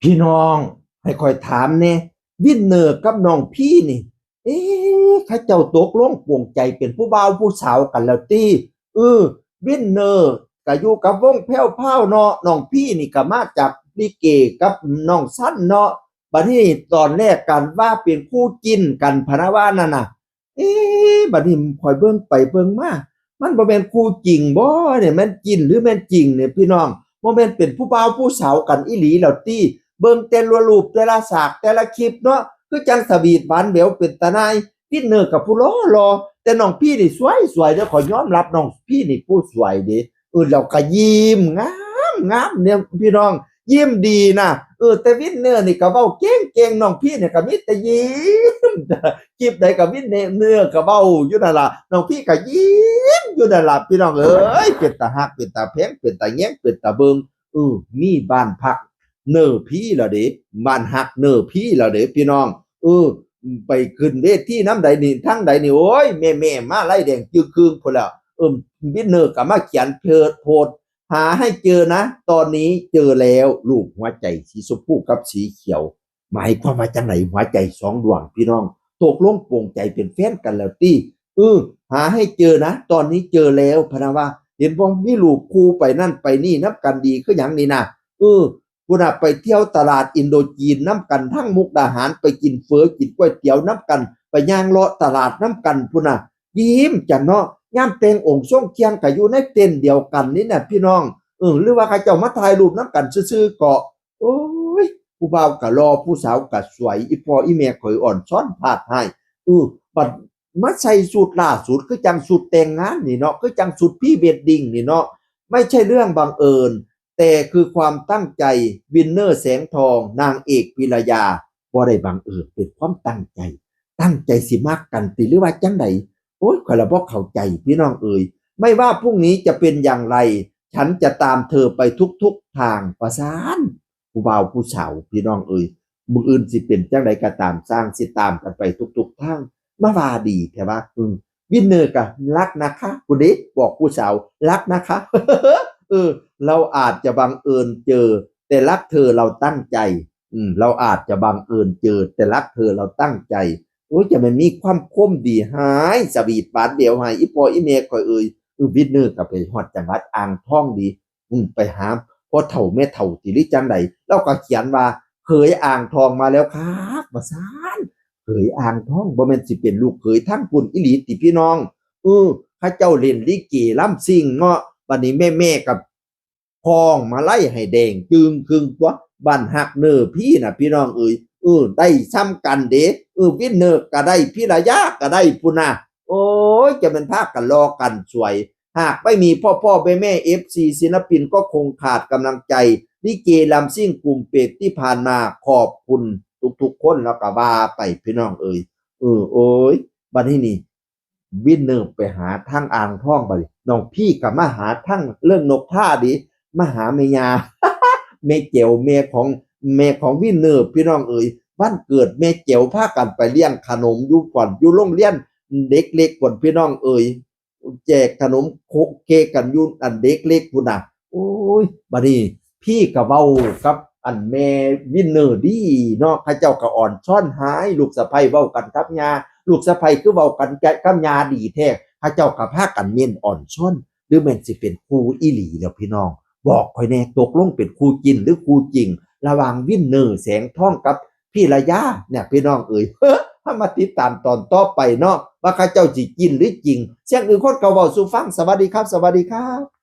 พี่น้องให้คอยถามเนี่ยวินเนอร์กับน้องพี่นี่เอ๊ข้าเจ้าตกลงปวงใจเป็นผู้บ่าวผู้สาวกันแล้วตีเออวินเนอร์ก็อยู่กับวงแพ้วเผาเนาะน้องพี่นี่ก็มาจากลิเกกับน้องสั้นเนาะบัดนี้ตอนแรกกันว่าเป็นคู่จิ้นกันพะนะว่านั่นน่ะเอ๊บัดนี้คอยเบิ่งไปเบิ่งมามันบ่แม่นคู่จริงบ่เนี่ยแม่นจิ้นหรือแม่นจริงเนี่ยพี่น้องบ่แม่นเป็นผู้บ่าวผู้สาวกันอีหลีแล้วติ เบิ่งแต่ละรูปแต่ละฉากแต่ละคลิปเนาะคือจังสวีทหวานแหววเป็นตาหนายพี่เนอร์กับผู้รอแต่น้องพี่นี่สวยเด้อขอยอมรับน้องพี่นี่ผู้สวยเด้เราก็ยิ้มงามเนี่ยพี่น้องยิ้มดีนะแต่วินเนอร์นี่ก็เว้าเก่งๆน้องพี่เนี่ยก็มีแต่ยิ้มคลิปใดก็วินเนอร์ก็เว้าอยู่นั่นล่ะน้องพี่ก็ยิ้มอยู่นั่นล่ะพี่น้องเอ้ยเป็นตาฮักเป็นตาแพงเป็นตาแยงเป็นตาเบิงมีบ้านพัก เนอพี่ละเด้บ้านหักเนอพี่ละเด้พี่น้องเออไปขึ้นเวทีน้ำใดนี่ทั้งใดนี่โอ้ยแม่มาไล่แดงจึกคืงพุ่นแล้ววินเนอร์ก็มาเขียนโพดหาให้เจอนะตอนนี้เจอแล้วรูปหัวใจสีชมพูกับสีเขียวหมายความว่าจังไหนหัวใจสองดวงพี่น้องตกลงปลงใจเป็นแฟนกันแล้วติหาให้เจอนะตอนนี้เจอแล้วพะนะว่าเห็นบ่มีรูปคู่ไปนั่นไปนี่นับกันดีคือหยังนี่นะพุ่นน่ะไปเที่ยวตลาดอินโดจีนน้ำกันทั้งมุกดาหารไปกินเฝอกินก๋วยเตี๋ยวน้ำกันไปย่างเลาะตลาดน้ำกันพุ่นน่ะยิ้มจังเนาะย่ามแต่งองค์ทรงเคียงก็อยู่ในเต็นท์เดียวกันนี่น่ะพี่น้องหรือว่าเขาเจ้ามาถ่ายรูปน้ำกันซื่อๆก็โอ้ยผู้บ่าวก็รอผู้สาวก็สวยอีพ่ออีแม่ข่อยอ่อนช้อนพาดให้บัดมาใส่สูทล่าสุดคือจังสูทแต่งงานนี่เนาะคือจังสูทพรีเวดดิ้งนี่เนาะไม่ใช่เรื่องบังเอิญ แต่คือความตั้งใจวินเนอร์แสงทองนางเอกพิรยาบ่ได้บังเอิญเป็นความตั้งใจสิมักกันติหรือว่าจังใดโอ้ยข่อยละบ่เข้าใจพี่น้องเอ๋ยไม่ว่าพรุ่งนี้จะเป็นอย่างไรฉันจะตามเธอไปทุกทางประสานผู้บ่าวผู้สาวพี่น้องเอ๋ยมื้ออื่นสิเป็นจังใดก็ตามสร้างสิตามกันไปทุกทางมาว่าดีแท้ว่าวินเนอร์ก็รักนะคะผู้เด็กบอกผู้สาวรักนะคะเออเราอาจจะบังเอิญเจอแต่รักเธอเราตั้งใจเราอาจจะบังเอิญเจอแต่รักเธอเราตั้งใจโอ้ยจะมันมีความคมดีหายสวีทปานเดียวหายอีพออีเมข่อยเอ่ยวิทย์เนอร์ก็ไปฮอดจังหวัดอ่างทองดีไปหาพ่อเฒ่าแม่เฒ่าติหรือจังใดเราก็เขียนว่าเคยอ่างทองมาแล้วครับว่าซั่นเคยอ่างทองบ่แม่นสิเป็นลูกเขยทั้งปุ่นอีหลีติพี่น้องเขาเจ้าเล่นลิเกลำซิ่งเนาะบัดนี้แม่กับ พ้องมาไล่ให้แดงจึงครึ่งตัวบ้านหักเนอพี่น่ะพี่น้องเอ๋ยได้ซ้ำกันเด้วินเนอร์ก็ได้พิรยาก็ได้พุ่นน่ะโอ้ยจะเป็นพากันรอกันสวยหากไม่มีพ่อแม่ FC ศิลปินก็คงขาดกำลังใจลิเกลำซิ่งกลุ่มเป็ดที่ผ่านมาขอบคุณทุกๆคนแล้วก็ว่าไปพี่น้องเอ๋ยโอ้ยบัดนี้นี่วินเนอร์ไปหาทั้งอ่างทองบัดนี้น้องพี่ก็มาหาทั้งเรื่องนกท่าดิ มาหาแม่ยาแม่เจ๋วแม่ของวินเนอร์พี่น้องเอ๋ยวันเกิดแม่เจ๋วพากันไปเลี้ยงขนมอยู่ก่อนอยู่โรงเรียนเด็กเล็กก่อนพี่น้องเอ๋ยแจกขนมโคกเกกันอยู่อันเด็กเล็กพุ่นน่ะโอ้ยบัดนี้พี่ก็เว้ากับอันแม่วินเนอร์ดีเนาะเขาเจ้าก็อ่อนช้อนหายลูกสะใภ้เว้ากันกับย่าลูกสะใภ้คือเว้ากันกับย่าดีแท้เขาเจ้าก็พากันเม้นอ่อนช้อนหรือแม่นสิเป็นครูอีหลีแล้วพี่น้อง บอกข่อยแน่ตกลงเป็นคู่จินหรือคู่จริงระหว่างวินเนอร์แสงทองกับพี่ระยะเนี่ยพี่น้องเอ๋ยถ้ามาติดตามตอนต่อไปเนาะว่าเขาเจ้าสิจินหรือจริงเสียงอื่นคนเก่าเว้าสู่ฟังสวัสดีครับสวัสดีครับ